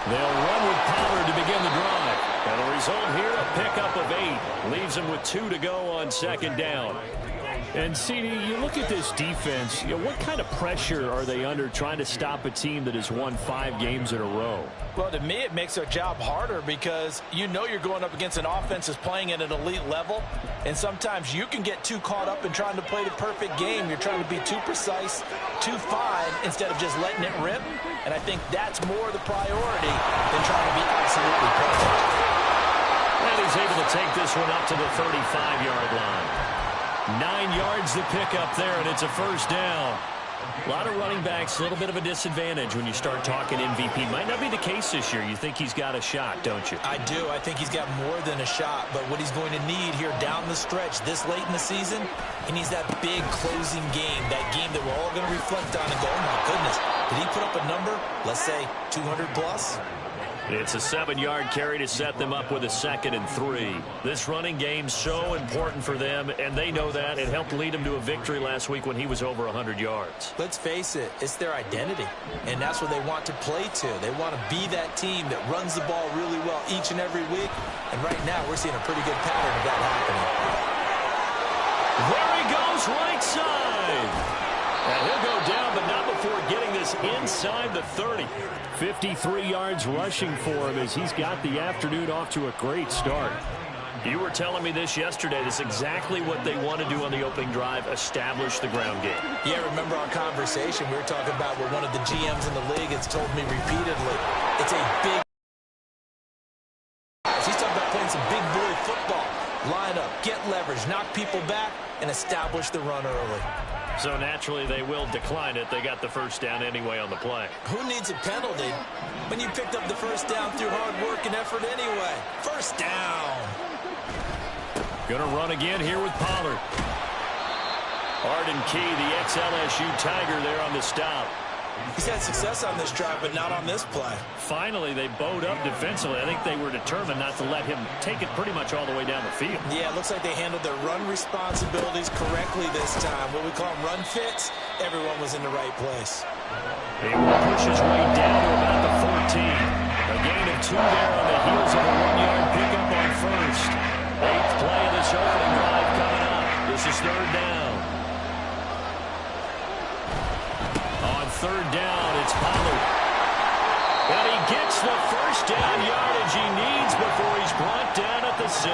They'll run with Pollard to begin the drive. And the result here, a pickup of 8. Leaves them with 2 to go on second down. And, CD, you look at this defense, what kind of pressure are they under trying to stop a team that has won 5 games in a row? Well, to me, it makes their job harder because you know you're going up against an offense that's playing at an elite level, and sometimes you can get too caught up in trying to play the perfect game. You're trying to be too precise, too fine, instead of just letting it rip, and I think that's more the priority than trying to be absolutely perfect. And he's able to take this one up to the 35-yard line. 9 yards to pick up there, and it's a first down. A lot of running backs, a little bit of a disadvantage when you start talking MVP. Might not be the case this year. You think he's got a shot, don't you? I do. I think he's got more than a shot, but what he's going to need here down the stretch this late in the season, he needs that big closing game, that game that we're all going to reflect on and go, oh, my goodness, did he put up a number, let's say 200 plus? It's a 7-yard carry to set them up with a 2nd and 3. This running game's so important for them, and they know that. It helped lead them to a victory last week when he was over 100 yards. Let's face it, it's their identity, and that's what they want to play to. They want to be that team that runs the ball really well each and every week, and right now we're seeing a pretty good pattern of that happening. There he goes, right side. And he'll go down, but not before getting this inside the 30. 53 yards rushing for him as he's got the afternoon off to a great start. You were telling me this yesterday. This is exactly what they want to do on the opening drive, establish the ground game. Yeah, remember our conversation? We were talking about what one of the GMs in the league has told me repeatedly. It's a big... He's talking about playing some big boy football. Line up, get leverage, knock people back, and establish the run early. So naturally they will decline it. They got the first down anyway on the play. Who needs a penalty when you picked up the first down through hard work and effort anyway? First down. Going to run again here with Pollard. Arden Key, the ex-LSU Tiger there on the stop. He's had success on this drive, but not on this play. Finally, they bowed up defensively. I think they were determined not to let him take it pretty much all the way down the field. Yeah, it looks like they handled their run responsibilities correctly this time. What we call them run fits, everyone was in the right place. He will push his way down to about the 14. A gain of 2 there on the heels of a 1-yard pickup on first. 8th play of this opening drive coming up. This is 3rd down. On 3rd down, it's Pollard. And he gets the first down yardage he needs before he's brought down at the 6.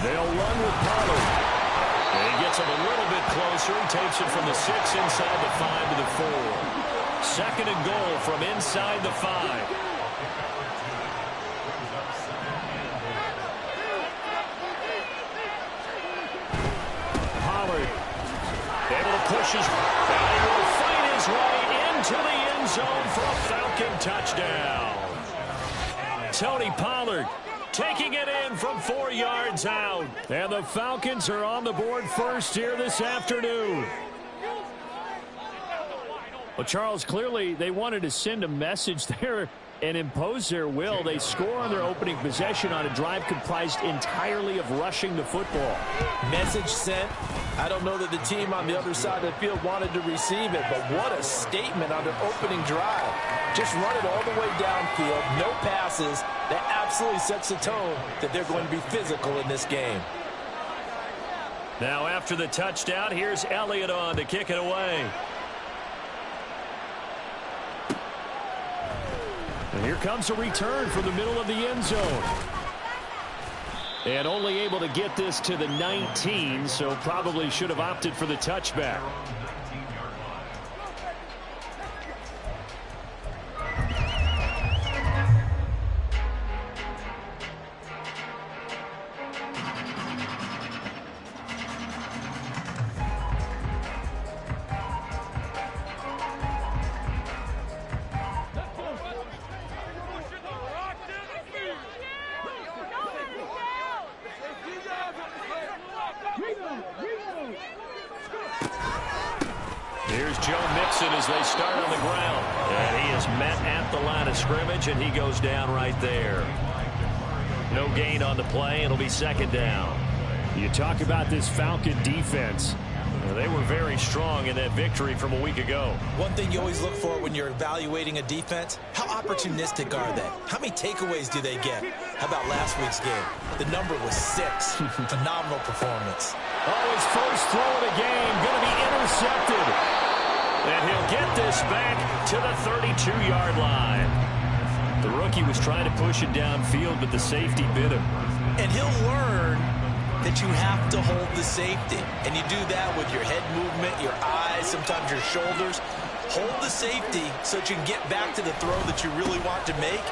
They'll run with Pollard. And he gets him a little bit closer. He takes it from the 6 inside the 5 to the 4. 2nd and goal from inside the 5. Able to push his, and he will fight his way into the end zone for a Falcon touchdown. Tony Pollard taking it in from 4 yards out. And the Falcons are on the board first here this afternoon. Well, Charles, clearly they wanted to send a message there and impose their will. They score on their opening possession on a drive comprised entirely of rushing the football. Message sent. I don't know that the team on the other side of the field wanted to receive it, but what a statement on their opening drive. Just run it all the way downfield, no passes. That absolutely sets the tone that they're going to be physical in this game. Now after the touchdown, here's Elliott on to kick it away. And here comes a return from the middle of the end zone. And only able to get this to the 19, so probably should have opted for the touchback. Here's Joe Mixon as they start on the ground. And he is met at the line of scrimmage, and he goes down right there. No gain on the play. It'll be 2nd down. You talk about this Falcon defense. They were very strong in that victory from a week ago. One thing you always look for when you're evaluating a defense, how opportunistic are they? How many takeaways do they get? How about last week's game? The number was 6. Phenomenal performance. Oh, his first throw of the game going to be intercepted. And he'll get this back to the 32-yard line. The rookie was trying to push it downfield, but the safety bit him. And he'll learn that you have to hold the safety. And you do that with your head movement, your eyes, sometimes your shoulders. Hold the safety so that you can get back to the throw that you really want to make.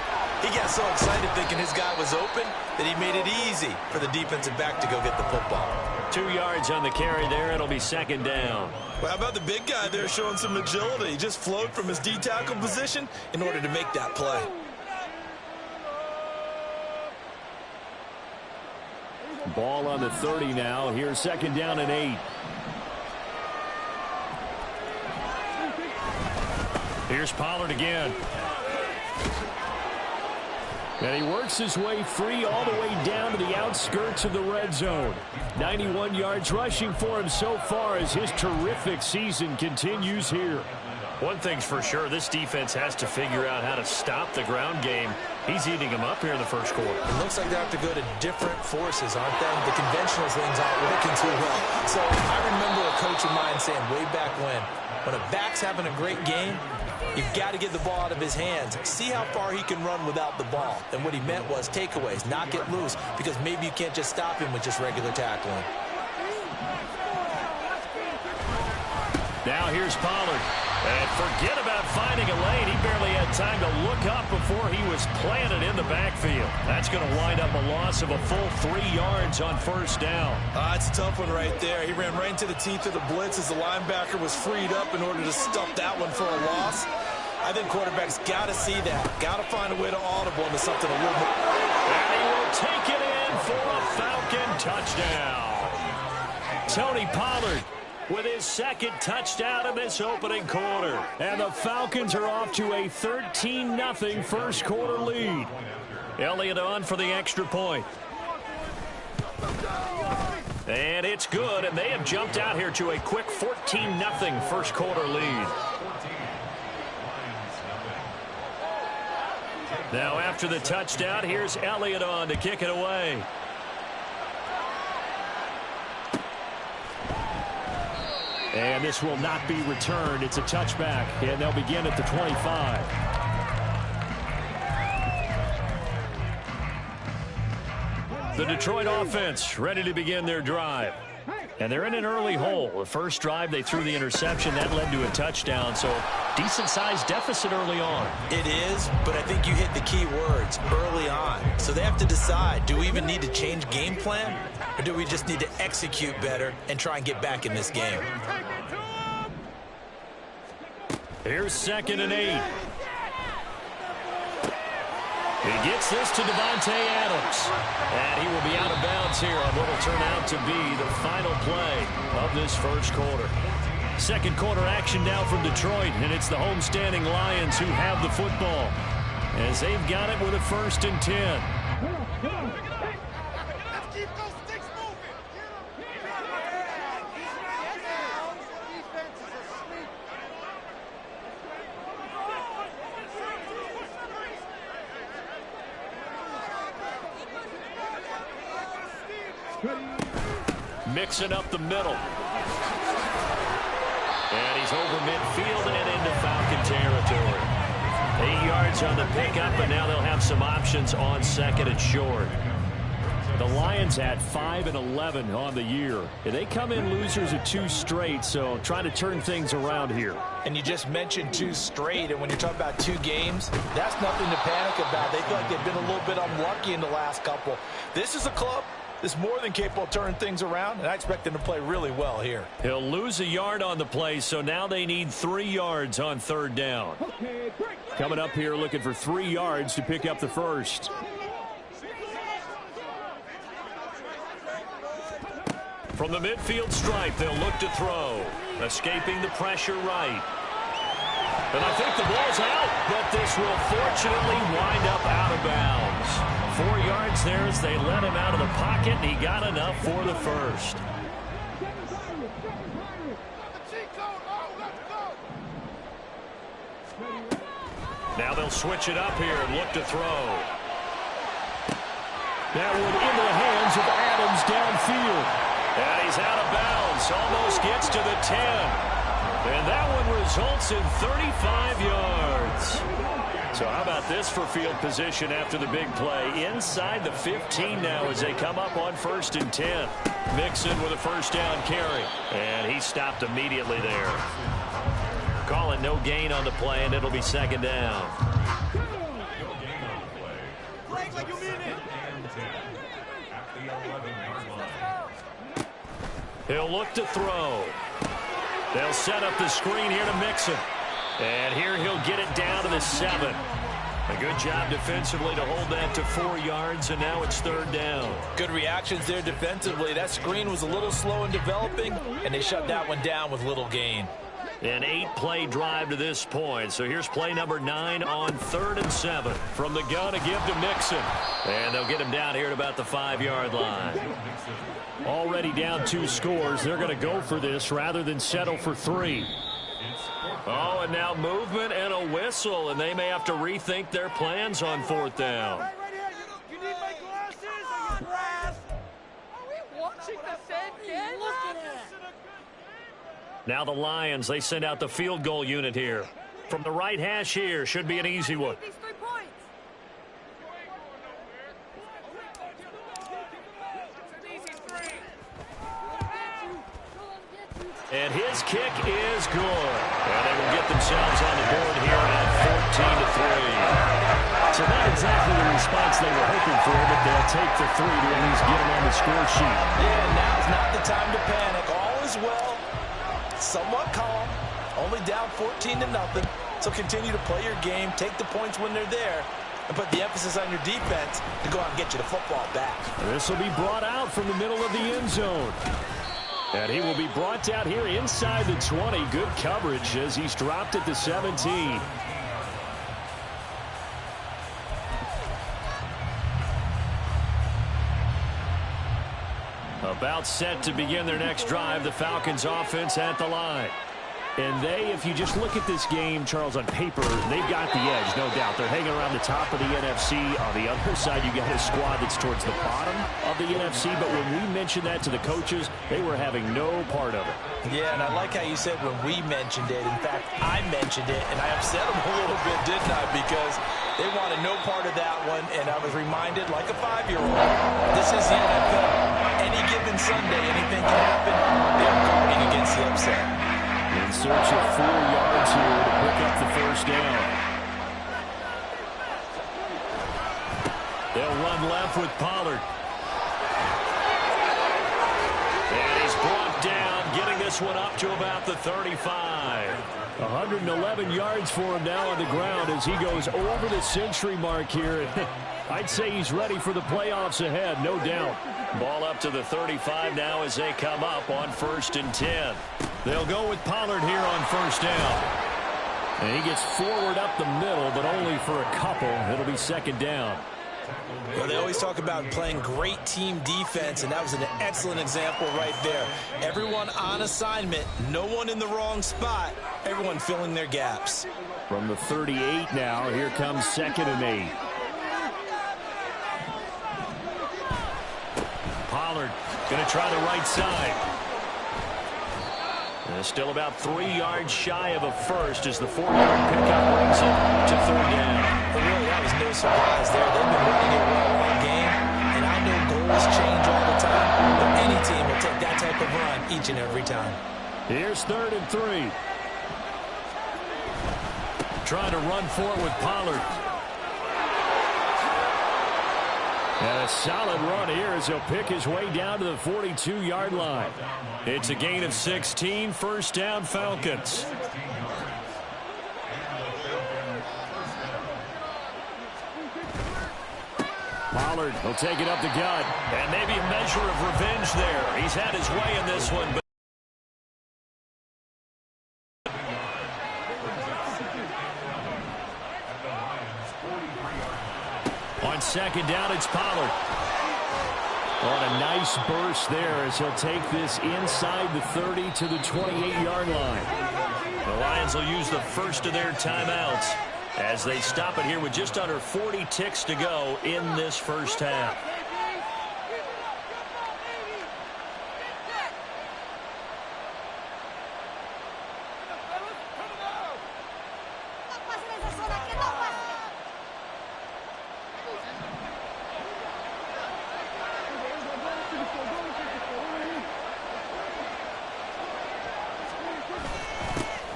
He got so excited thinking his guy was open that he made it easy for the defensive back to go get the football. 2 yards on the carry there. It'll be second down. Well, how about the big guy there showing some agility? He just flowed from his D-tackle position in order to make that play. Ball on the 30 now. Here's second down and 8. Here's Pollard again. And he works his way free all the way down to the outskirts of the red zone. 91 yards rushing for him so far as his terrific season continues here. One thing's for sure, this defense has to figure out how to stop the ground game. He's eating them up here in the first quarter. It looks like they have to go to different forces, aren't they? The conventional things aren't working too well. So I remember a coach of mine saying way back when a back's having a great game, you've got to get the ball out of his hands. See how far he can run without the ball. And what he meant was takeaways, not get loose, because maybe you can't just stop him with just regular tackling. Now here's Pollard. And forget about finding a lane. He barely had time to look up before he was planted in the backfield. That's going to wind up a loss of a full 3 yards on first down. It's a tough one right there. He ran right into the teeth of the blitz as the linebacker was freed up in order to stuff that one for a loss. I think quarterbacks got to see that. Got to find a way to audible into something a little more. And he will take it in for a Falcon touchdown. Tony Pollard with his second touchdown in this opening quarter. And the Falcons are off to a 13-0 first quarter lead. Elliott on for the extra point. And it's good, and they have jumped out here to a quick 14-0 first quarter lead. Now after the touchdown, here's Elliott on to kick it away. And this will not be returned. It's a touchback, and they'll begin at the 25. The Detroit offense ready to begin their drive. And they're in an early hole. The first drive, they threw the interception. That led to a touchdown, so decent-sized deficit early on. It is, but I think you hit the key words, early on. So they have to decide, do we even need to change game plan, or do we just need to execute better and try and get back in this game? Here's second and 8. He gets this to Devontae Adams. And he will be out of bounds here on what will turn out to be the final play of this first quarter. Second quarter action now from Detroit, and it's the homestanding Lions who have the football as they've got it with a 1st and 10. Mixing up the middle. And he's over midfield and into Falcon territory. 8 yards on the pickup, but now they'll have some options on second and short. The Lions had 5 and 11 on the year. They come in losers of 2 straight, so trying to turn things around here. And you just mentioned 2 straight, and when you're talking about 2 games, that's nothing to panic about. They feel like they've been a little bit unlucky in the last couple. This is a club that's more than capable of turning things around, and I expect them to play really well here. He'll lose a yard on the play, so now they need 3 yards on third down. Coming up here looking for 3 yards to pick up the first. From the midfield stripe, they'll look to throw. Escaping the pressure right. And I think the ball's out, but this will fortunately wind up out of bounds. 4 yards there as they let him out of the pocket, and he got enough for the first. they'll switch it up here and look to throw. That one into the hands of Adams downfield. And he's out of bounds. Almost gets to the 10. And that one results in 35 yards. So how about this for field position after the big play? Inside the 15 now as they come up on 1st and 10. Mixon with a first down carry. And he stopped immediately there. Calling no gain on the play, and it'll be 2nd down. He'll look to throw. They'll set up the screen here to Mixon. And here he'll get it down to the 7. A good job defensively to hold that to 4 yards, and now it's 3rd down. Good reactions there defensively. That screen was a little slow in developing, and they shut that one down with little gain. An 8-play drive to this point. So here's play number 9 on 3rd and 7. From the gun to give to Mixon. And they'll get him down here at about the 5-yard line. Already down 2 scores. They're going to go for this rather than settle for 3. Oh, and now movement and a whistle, and they may have to rethink their plans on 4th down. Right here. You need my glasses. Are you brass? Are we watching the same game? Look at it. Now the Lions, they send out the field goal unit here. From the right hash here, should be an easy one. These 3 points. And his kick is good. And they will get themselves on the board here at 14-3. So not exactly the response they were hoping for, but they'll take the 3 to at least get them on the score sheet. Yeah, now's not the time to panic. All is well. Somewhat calm. Only down 14-0. So continue to play your game. Take the points when they're there. And put the emphasis on your defense to go out and get you the football back. This will be brought out from the middle of the end zone. And he will be brought down here inside the 20. Good coverage as he's dropped at the 17. About set to begin their next drive. The Falcons offense at the line. And they, if you just look at this game, Charles, on paper, they've got the edge, no doubt. They're hanging around the top of the NFC. On the other side, you got a squad that's towards the bottom of the NFC. But when we mentioned that to the coaches, they were having no part of it. Yeah, and I like how you said when we mentioned it. In fact, I mentioned it, and I upset them a little bit, didn't I? Because they wanted no part of that one, and I was reminded, like a 5-year-old, this is the NFL. Any given Sunday, anything can happen. They're guarding against the upset. In search of 4 yards here to pick up the first down. They'll run left with Pollard. And he's brought down, getting this one up to about the 35. 111 yards for him now on the ground as he goes over the century mark here. I'd say he's ready for the playoffs ahead, no doubt. Ball up to the 35 now as they come up on 1st and 10. They'll go with Pollard here on 1st down. And he gets forward up the middle, but only for a couple. It'll be 2nd down. Well, they always talk about playing great team defense, and that was an excellent example right there. Everyone on assignment, no one in the wrong spot, everyone filling their gaps. From the 38 now, here comes 2nd and 8. Pollard going to try the right side. And still about 3 yards shy of a first as the 4-yard pickup brings it to 3rd down. But really, that was no surprise there. They've been running it well all game, and I know goals change all the time, but any team will take that type of run each and every time. Here's 3rd and 3. Trying to run for it with Pollard. And a solid run here as he'll pick his way down to the 42-yard line. It's a gain of 16, 1st down Falcons. Pollard will take it up the gut. And maybe a measure of revenge there. He's had his way in this one, but on 2nd down, it's Pollard. On a nice burst there as he'll take this inside the 30 to the 28-yard line. The Lions will use the first of their timeouts. as they stop it here with just under 40 ticks to go in this first half.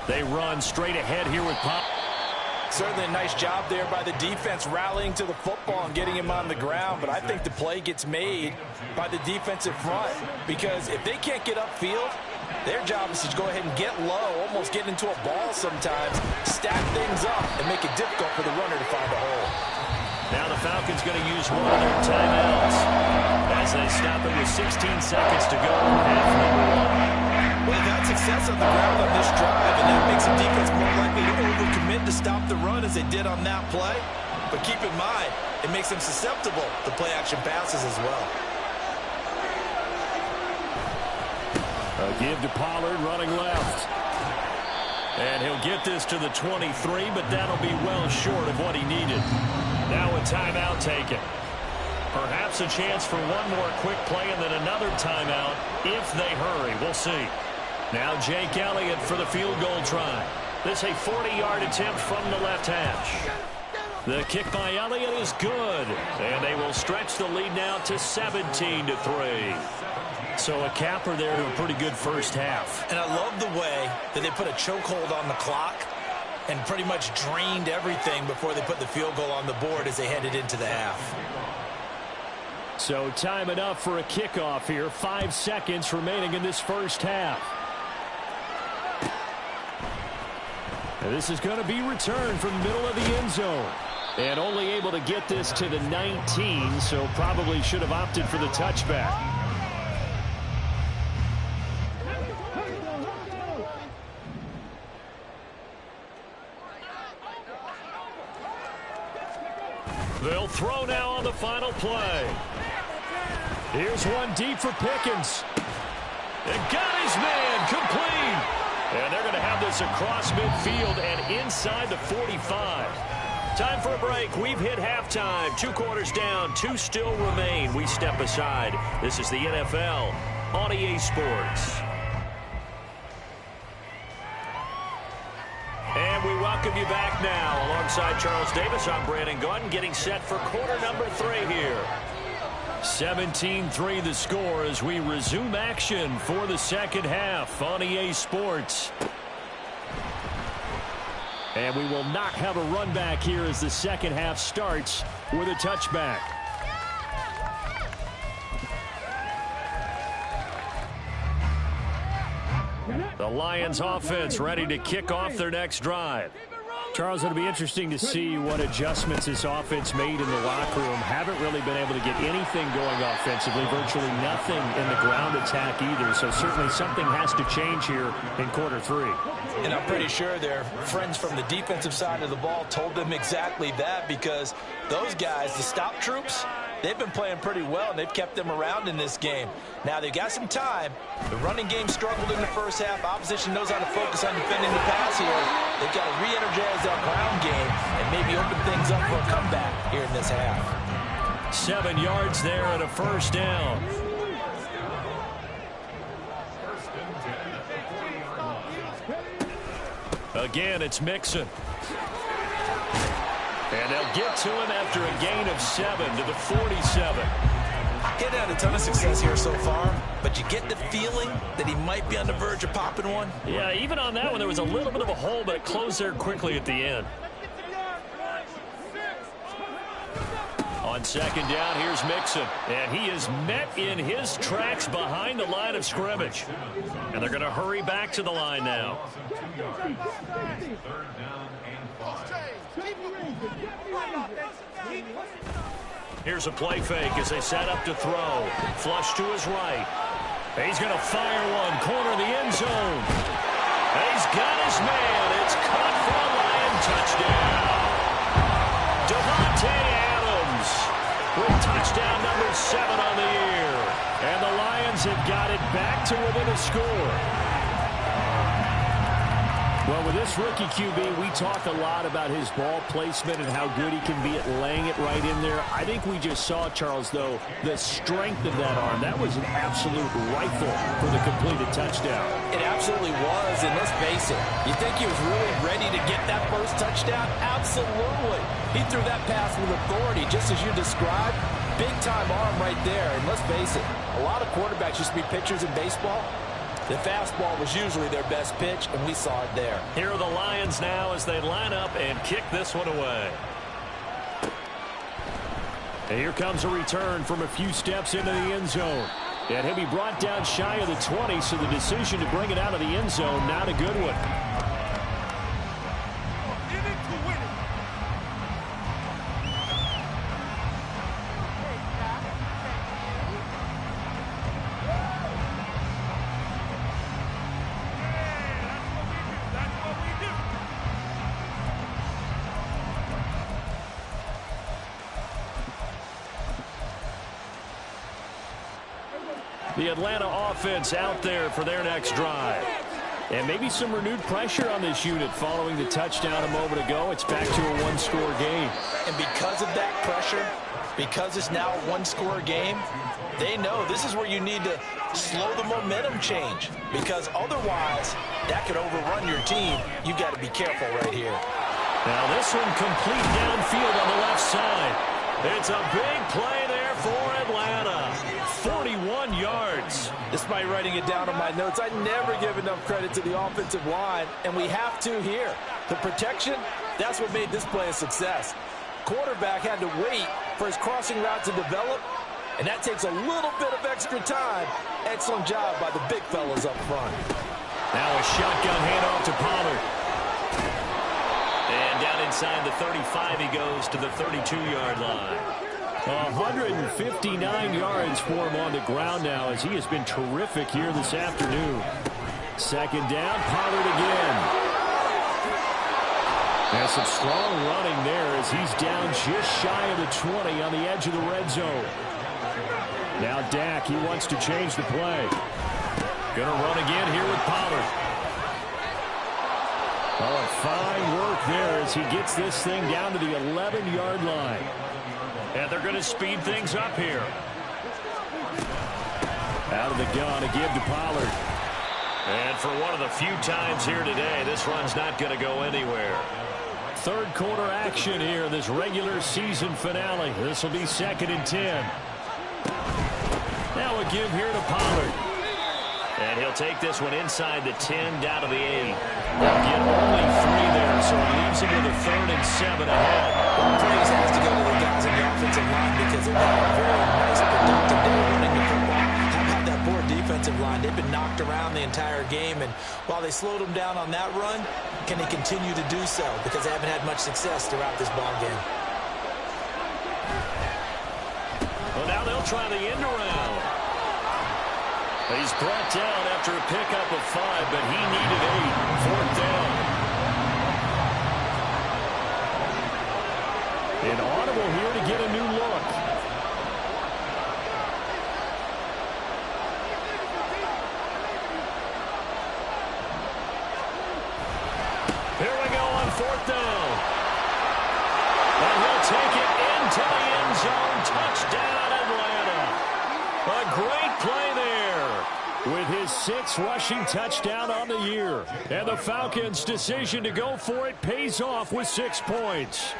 They run straight ahead here with Pop. Certainly a nice job there by the defense rallying to the football and getting him on the ground, but I think the play gets made by the defensive front because if they can't get upfield, their job is to go ahead and get low, almost get into a ball sometimes, stack things up, and make it difficult for the runner to find a hole. Now the Falcons going to use one of their timeouts as they stop it with 16 seconds to go in half number one. Well, they've had success on the ground on this drive, and that makes the defense more likely to overcommit to stop the run as they did on that play. But keep in mind, it makes them susceptible to play-action passes as well. A give to Pollard running left. And he'll get this to the 23, but that'll be well short of what he needed. Now a timeout taken. Perhaps a chance for one more quick play and then another timeout if they hurry. We'll see. Now Jake Elliott for the field goal try. This a 40-yard attempt from the left hash. The kick by Elliott is good. And they will stretch the lead now to 17-3. So a capper there to a pretty good first half. And I love the way that they put a chokehold on the clock and pretty much drained everything before they put the field goal on the board as they headed into the half. So time enough for a kickoff here. 5 seconds remaining in this first half. And this is going to be returned from the middle of the end zone. And only able to get this to the 19, so probably should have opted for the touchback. They'll throw now on the final play. Here's one deep for Pickens. And got his man complete. And they're going to have this across midfield and inside the 45. Time for a break. We've hit halftime. 2 quarters down. 2 still remain. We step aside. This is the NFL on EA Sports. And we welcome you back now. Alongside Charles Davis, I'm Brandon Gaudin, getting set for quarter number 3 here. 17-3 the score as we resume action for the second half on EA Sports. And we will not have a run back here as the second half starts with a touchback. The Lions offense ready to kick off their next drive. Charles, it'll be interesting to see what adjustments this offense made in the locker room. Haven't really been able to get anything going offensively, virtually nothing in the ground attack either. So certainly something has to change here in quarter 3. And I'm pretty sure their friends from the defensive side of the ball told them exactly that, because those guys, the stop troops, they've been playing pretty well, and they've kept them around in this game. Now, they've got some time. The running game struggled in the first half. Opposition knows how to focus on defending the pass here. They've got to re-energize that ground game and maybe open things up for a comeback here in this half. 7 yards there and a first down. Again, it's Mixon. And they'll get to him after a gain of 7 to the 47. He hasn't had a ton of success here so far, but you get the feeling that he might be on the verge of popping one. Yeah, even on that one, there was a little bit of a hole, but it closed there quickly at the end. On second down, here's Mixon. And he is met in his tracks behind the line of scrimmage. And they're going to hurry back to the line now. Here's a play fake as they set up to throw. Flush to his right. He's going to fire one. Corner of the end zone. He's got his man. It's caught for a Lion touchdown. Devontae Adams with touchdown number 7 on the year. And the Lions have got it back to within a score. Well, with this rookie QB, we talk a lot about his ball placement and how good he can be at laying it right in there. I think we just saw, Charles, though, the strength of that arm. That was an absolute rifle for the completed touchdown. It absolutely was, and let's face it, you think he was really ready to get that first touchdown? Absolutely. He threw that pass with authority, just as you described. Big-time arm right there, and let's face it, a lot of quarterbacks used to be pitchers in baseball. The fastball was usually their best pitch, and we saw it there. Here are the Lions now as they line up and kick this one away. And here comes a return from a few steps into the end zone. And he'll be brought down shy of the 20, so the decision to bring it out of the end zone, not a good one. The Atlanta offense out there for their next drive. And maybe some renewed pressure on this unit following the touchdown a moment ago. It's back to a one-score game. And because of that pressure, because it's now a one-score game, they know this is where you need to slow the momentum change. Because otherwise, that could overrun your team. You've got to be careful right here. Now this one complete downfield on the left side. It's a big play there for Atlanta. 41 yards. Despite writing it down on my notes, I never give enough credit to the offensive line, and we have to here. The protection, that's what made this play a success. Quarterback had to wait for his crossing route to develop, and that takes a little bit of extra time. Excellent job by the big fellas up front. Now a shotgun handoff to Pollard. And down inside the 35 he goes to the 32-yard line. 159 yards for him on the ground now as he has been terrific here this afternoon. Second down, Pollard again. There's some strong running there as he's down just shy of the 20 on the edge of the red zone. Now Dak, he wants to change the play. Gonna run again here with Pollard. Oh, fine work there as he gets this thing down to the 11-yard line. And they're going to speed things up here. Out of the gun, a give to Pollard. And for one of the few times here today, this run's not going to go anywhere. Third quarter action here, this regular season finale. This will be 2nd and 10. Now a give here to Pollard. And he'll take this one inside the 10 down to the 8. They'll get only 3 there, so it leaves him with a 3rd and 7 ahead. Praise has to go to the guys in the offensive line because they've had a very nice, productive day running the football. How about that poor defensive line? They've been knocked around the entire game, and while they slowed them down on that run, can they continue to do so? Because they haven't had much success throughout this ball game. Well, now they'll try the end around. He's brought down after a pickup of 5, but he needed 8. 4th down. An audible here to get a new look. Here we go on 4th down. And he'll take it into the end zone. Touchdown, Atlanta. A great play there. With his 6th rushing touchdown on the year. And the Falcons' decision to go for it pays off with 6 points.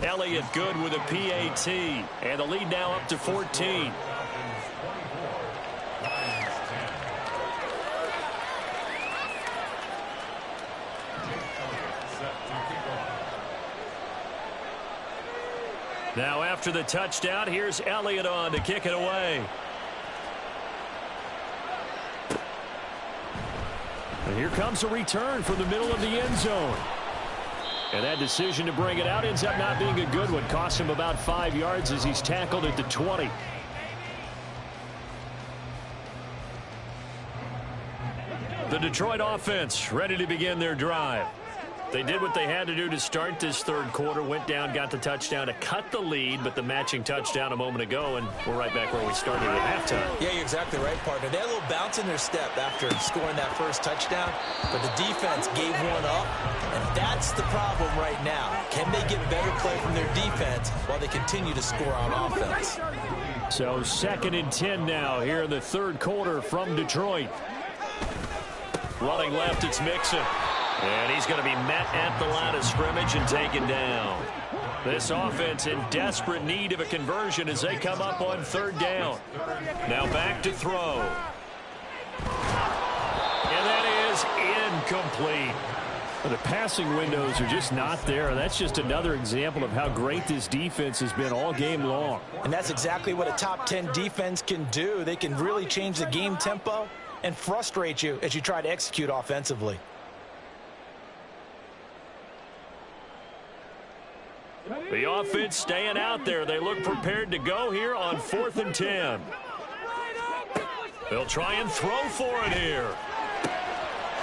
Elliott good with a PAT. And the lead now up to 14. Now after the touchdown, here's Elliott on to kick it away. And here comes a return from the middle of the end zone. And that decision to bring it out ends up not being a good one. Costs him about 5 yards as he's tackled at the 20. The Detroit offense ready to begin their drive. They did what they had to do to start this third quarter, went down, got the touchdown to cut the lead, but the matching touchdown a moment ago, and we're right back where we started at halftime. Yeah, you're exactly right, partner. They had a little bounce in their step after scoring that first touchdown, but the defense gave one up, and that's the problem right now. Can they get better play from their defense while they continue to score on offense? So 2nd and 10 now here in the third quarter from Detroit. Running left, it's Mixon. And he's going to be met at the line of scrimmage and taken down. This offense in desperate need of a conversion as they come up on 3rd down. Now back to throw. And that is incomplete. The passing windows are just not there. That's just another example of how great this defense has been all game long. And that's exactly what a top 10 defense can do. They can really change the game tempo and frustrate you as you try to execute offensively. The offense staying out there. They look prepared to go here on 4th and 10. They'll try and throw for it here.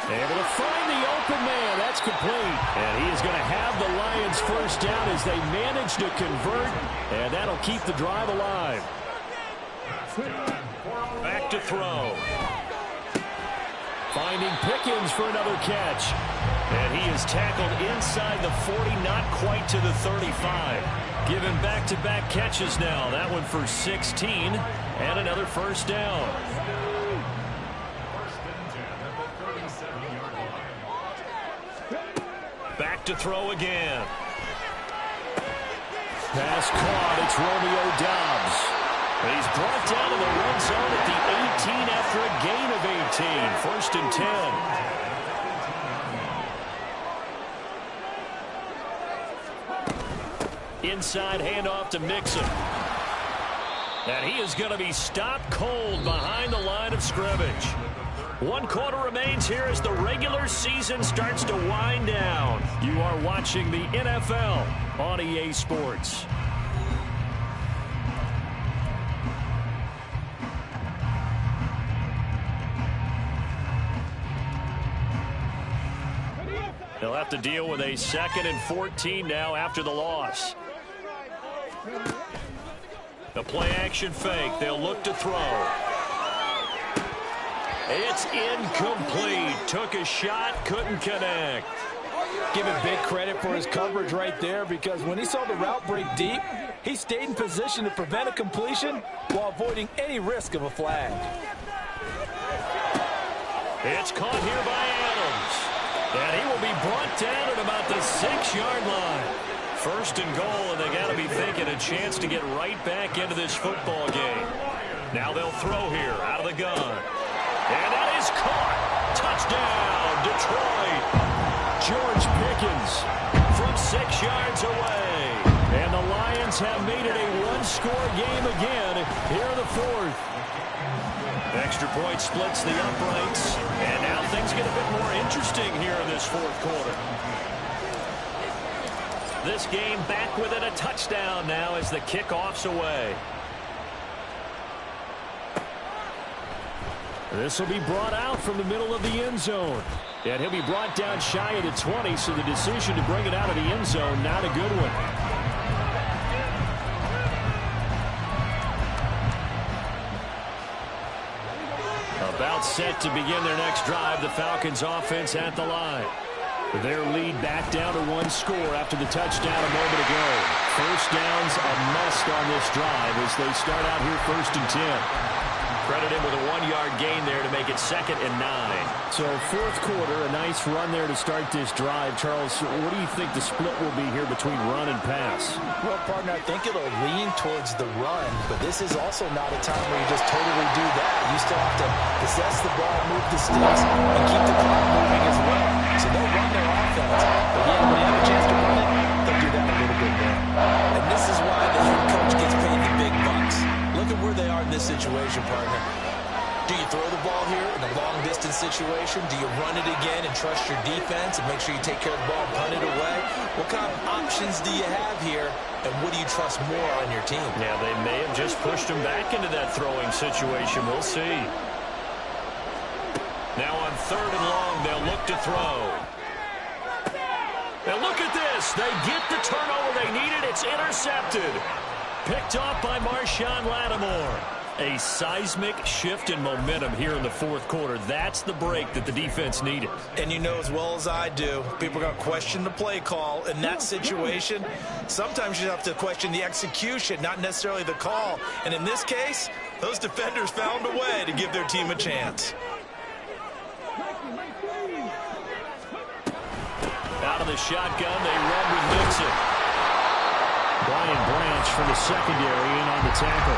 Able to find the open man. That's complete. And he is going to have the Lions first down as they manage to convert. And that'll keep the drive alive. Back to throw. Finding Pickens for another catch. And he is tackled inside the 40, not quite to the 35. Given back-to-back catches now. That one for 16 and another first down. Back to throw again. Pass caught. It's Romeo Doubs. He's brought down to the red zone at the 18 after a gain of 18. 1st and 10. Inside handoff to Mixon. And he is going to be stopped cold behind the line of scrimmage. 1 quarter remains here as the regular season starts to wind down. You are watching the NFL on EA Sports. They'll have to deal with a 2nd and 14 now after the loss. The play action fake. They'll look to throw. It's incomplete. Took a shot, couldn't connect. Give him big credit for his coverage right there, because when he saw the route break deep, he stayed in position to prevent a completion while avoiding any risk of a flag. It's caught here by Adams. And he will be brought down at about the 6-yard line. 1st and goal, and they got to be thinking a chance to get right back into this football game. Now they'll throw here out of the gun. And that is caught. Touchdown, Detroit. George Pickens from 6 yards away. And the Lions have made it a 1-score game again here in the 4th. Extra point splits the uprights. And now things get a bit more interesting here in this 4th quarter. This game back within a touchdown now as the kickoff's away. This will be brought out from the middle of the end zone. And he'll be brought down shy of the 20, so the decision to bring it out of the end zone, not a good one. About set to begin their next drive, the Falcons offense at the line. Their lead back down to 1 score after the touchdown a moment ago. First down's a must on this drive as they start out here 1st and 10. Credit him with a 1-yard gain there to make it 2nd and 9. So 4th quarter, a nice run there to start this drive. Charles, what do you think the split will be here between run and pass? Well, partner, I think it'll lean towards the run, but this is also not a time where you just totally do that. You still have to possess the ball, move the sticks, and keep the clock moving as well. So they'll run their offense, but yeah, when they have a chance to run it, they'll do that a little bit more. And this is why the head coach gets paid the big bucks. Look at where they are in this situation, partner. Do you throw the ball here in a long-distance situation? Do you run it again and trust your defense and make sure you take care of the ball and punt it away? What kind of options do you have here, and what do you trust more on your team? Yeah, they may have just pushed him back into that throwing situation. We'll see. Now on 3rd and long, they'll look to throw. And look at this. They get the turnover they needed. It's intercepted. Picked off by Marshawn Lattimore. A seismic shift in momentum here in the fourth quarter. That's the break that the defense needed. And you know as well as I do, people are going to question the play call. In that situation, sometimes you have to question the execution, not necessarily the call. And in this case, those defenders found a way to give their team a chance. Out of the shotgun, they run with Mixon. Brian Branch from the secondary in on the tackle.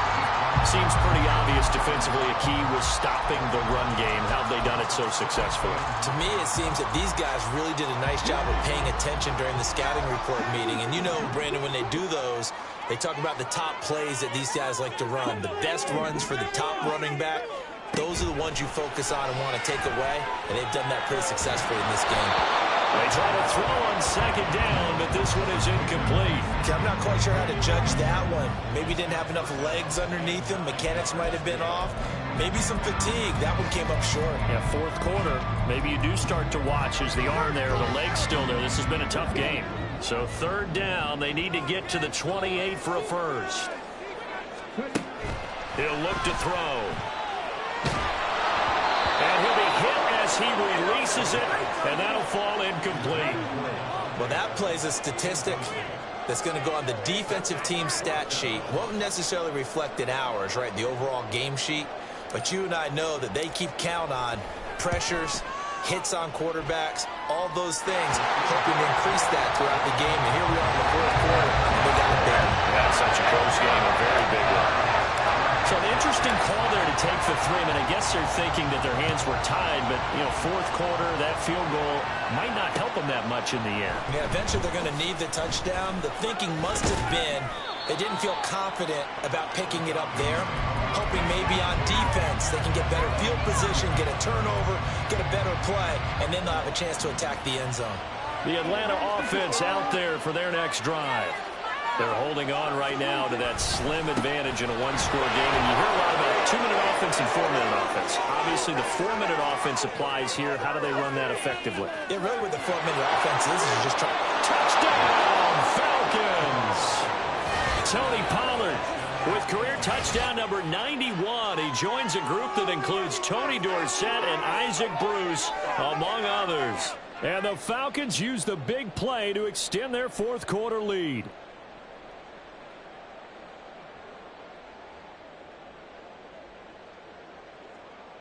Seems pretty obvious defensively a key was stopping the run game. How have they done it so successfully? To me, it seems that these guys really did a nice job of paying attention during the scouting report meeting. And you know, Brandon, when they do those, they talk about the top plays that these guys like to run. The best runs for the top running back, those are the ones you focus on and want to take away. And they've done that pretty successfully in this game. They try to throw on second down, but this one is incomplete. Okay, I'm not quite sure how to judge that one. Maybe didn't have enough legs underneath him. Mechanics might have been off. Maybe some fatigue. That one came up short. Yeah, fourth quarter. Maybe you do start to watch as the arm there, the leg's still there. This has been a tough game. So third down, they need to get to the 28 for a first. He'll look to throw. And he'll be hit as he releases it, and that'll fall incomplete. Well, that plays a statistic that's going to go on the defensive team stat sheet. Won't necessarily reflect in ours, right, the overall game sheet. But you and I know that they keep count on pressures, hits on quarterbacks, all those things, hoping to increase that throughout the game. And here we are in the fourth quarter, and they got it there. That's such a close game, a very big one. So an interesting call there to take the 3. I mean, I guess they're thinking that their hands were tied, but, you know, fourth quarter, that field goal might not help them that much in the end. Yeah, eventually they're going to need the touchdown. The thinking must have been they didn't feel confident about picking it up there, hoping maybe on defense they can get better field position, get a turnover, get a better play, and then they'll have a chance to attack the end zone. The Atlanta offense out there for their next drive. They're holding on right now to that slim advantage in a one-score game. And you hear a lot about 2-minute offense and 4-minute offense. Obviously, the 4-minute offense applies here. How do they run that effectively? Yeah, really with the 4-minute offense is just trying. Touchdown, Falcons! Tony Pollard with career touchdown number 91. He joins a group that includes Tony Dorsett and Isaac Bruce, among others. And the Falcons use the big play to extend their fourth quarter lead.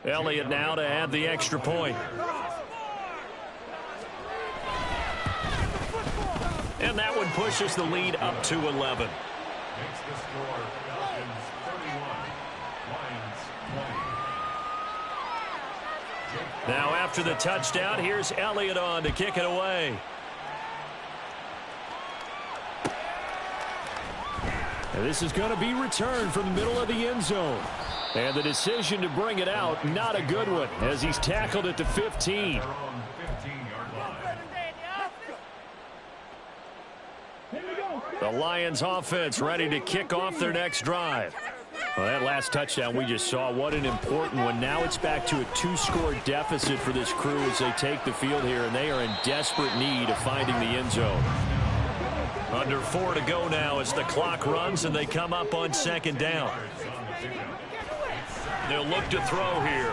Elliott now to add the extra point. And that one pushes the lead up to 11. Now after the touchdown, here's Elliott on to kick it away. And this is going to be returned from the middle of the end zone. And the decision to bring it out, not a good one, as he's tackled at the 15. The Lions offense ready to kick off their next drive. Well, that last touchdown we just saw, what an important one. Now it's back to a 2-score deficit for this crew as they take the field here, and they are in desperate need of finding the end zone. Under 4 to go now as the clock runs and they come up on second down. They'll look to throw here.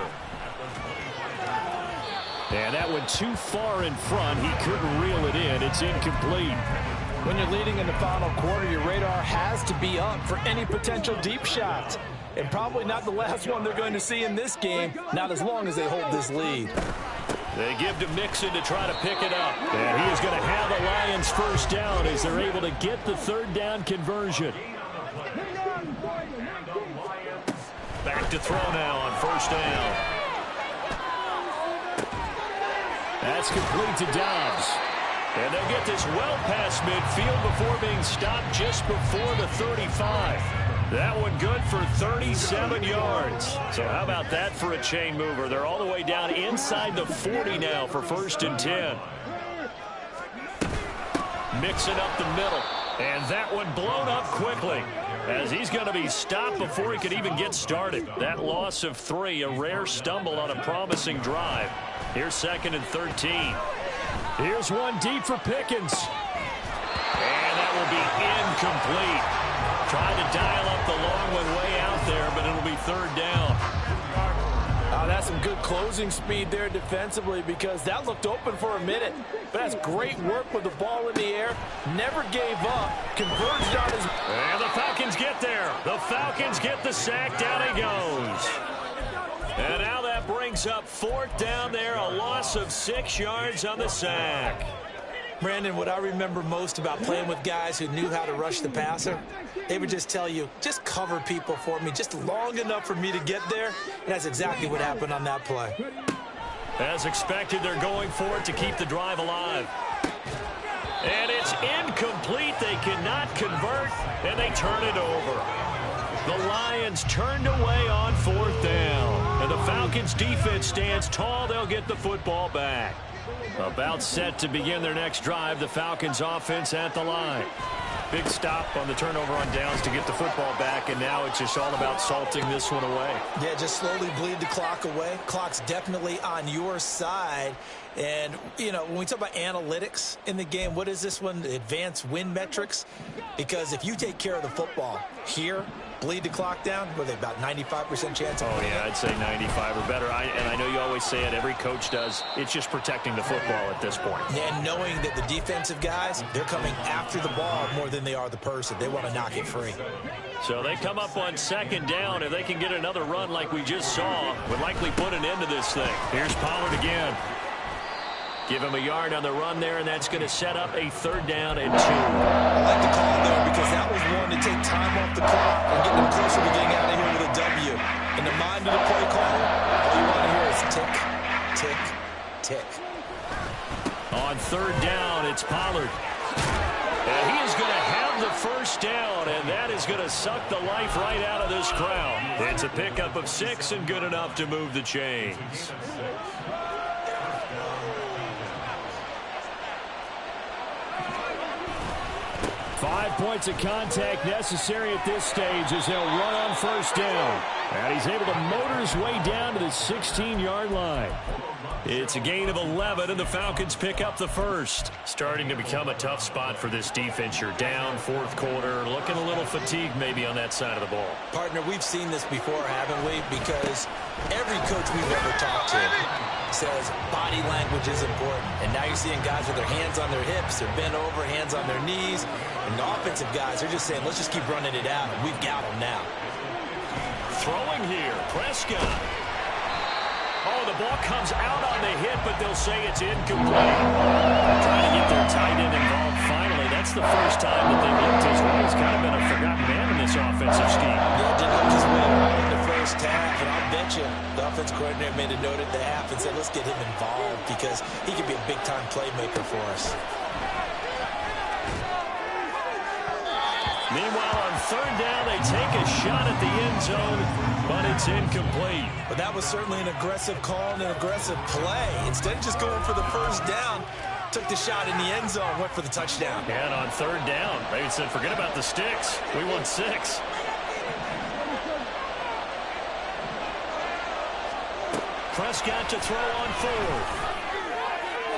And that went too far in front. He couldn't reel it in. It's incomplete. When you're leading in the final quarter, your radar has to be up for any potential deep shots. And probably not the last one they're going to see in this game, not as long as they hold this lead. They give to Mixon to try to pick it up. And he is going to have the Lions first down as they're able to get the third down conversion. Back to throw now on first down. That's complete to Dobbs. And they'll get this well past midfield before being stopped just before the 35. That one good for 37 yards. So how about that for a chain mover? They're all the way down inside the 40 now for first and 10. Mixing up the middle. And that one blown up quickly as he's going to be stopped before he could even get started. That loss of 3, a rare stumble on a promising drive. Here's second and 13. Here's one deep for Pickens. And that will be incomplete. Trying to dial up the long one way out there, but it'll be third down. That's some good closing speed there defensively because that looked open for a minute. But that's great work with the ball in the air. Never gave up. Converged on his... And the Falcons get there. The Falcons get the sack. Down he goes. And now that brings up fourth down there. A loss of 6 yards on the sack. Brandon, what I remember most about playing with guys who knew how to rush the passer, they would just tell you, just cover people for me, just long enough for me to get there. And that's exactly what happened on that play. As expected, they're going for it to keep the drive alive. And it's incomplete. They cannot convert, and they turn it over. The Lions turned away on fourth down. And the Falcons defense stands tall. They'll get the football back. About set to begin their next drive. The Falcons offense at the line. Big stop on the turnover on downs to get the football back, and now it's just all about salting this one away. Yeah, just slowly bleed the clock away. Clock's definitely on your side. And, you know, when we talk about analytics in the game, what is this one? Advanced win metrics? Because if you take care of the football here, bleed the clock down, were they about 95% chance of winning? Yeah, I'd say 95 or better. And I know you always say it, every coach does. It's just protecting the football at this point. And knowing that the defensive guys, they're coming after the ball more than they are the person. They want to knock it free. So they come up on second down. If they can get another run like we just saw, would likely put an end to this thing. Here's Pollard again. Give him a yard on the run there, and that's going to set up a third down and 2. I like the call there because that was one to take time off the clock and get them closer to getting out of here with a W. In the mind of the play caller, all you want to hear is tick, tick, tick. On third down, it's Pollard. And he is going to have the first down, and that is going to suck the life right out of this crowd. It's a pickup of 6 and good enough to move the chains. 5 points of contact necessary at this stage as they'll run on first down. And he's able to motor his way down to the 16-yard line. It's a gain of 11, and the Falcons pick up the first. Starting to become a tough spot for this defense. You're down fourth quarter, looking a little fatigued maybe on that side of the ball. Partner, we've seen this before, haven't we? Because every coach we've ever talked to says body language is important. And now you're seeing guys with their hands on their hips, they're bent over, hands on their knees. And the offensive guys are just saying, let's just keep running it out, and we've got them now. Throwing here, Prescott. Oh, the ball comes out on the hit, but they'll say it's incomplete. Trying to get their tight end involved finally. That's the first time that they've looked his way. He's kind of been a forgotten man in this offensive scheme. Yeah, didn't look his way in the first half, and I'll bet you the offense coordinator made a note at the half and said, let's get him involved because he could be a big-time playmaker for us. Meanwhile, on third down, they take a shot at the end zone, but it's incomplete. But that was certainly an aggressive call and an aggressive play. Instead of just going for the first down, took the shot in the end zone, went for the touchdown. And on third down, they said, forget about the sticks. We want 6. Prescott to throw on fourth.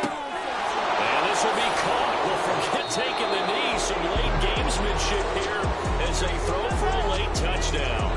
And this will be caught. We'll forget taking the knee. Some late gamesmanship here as they throw for a late touchdown.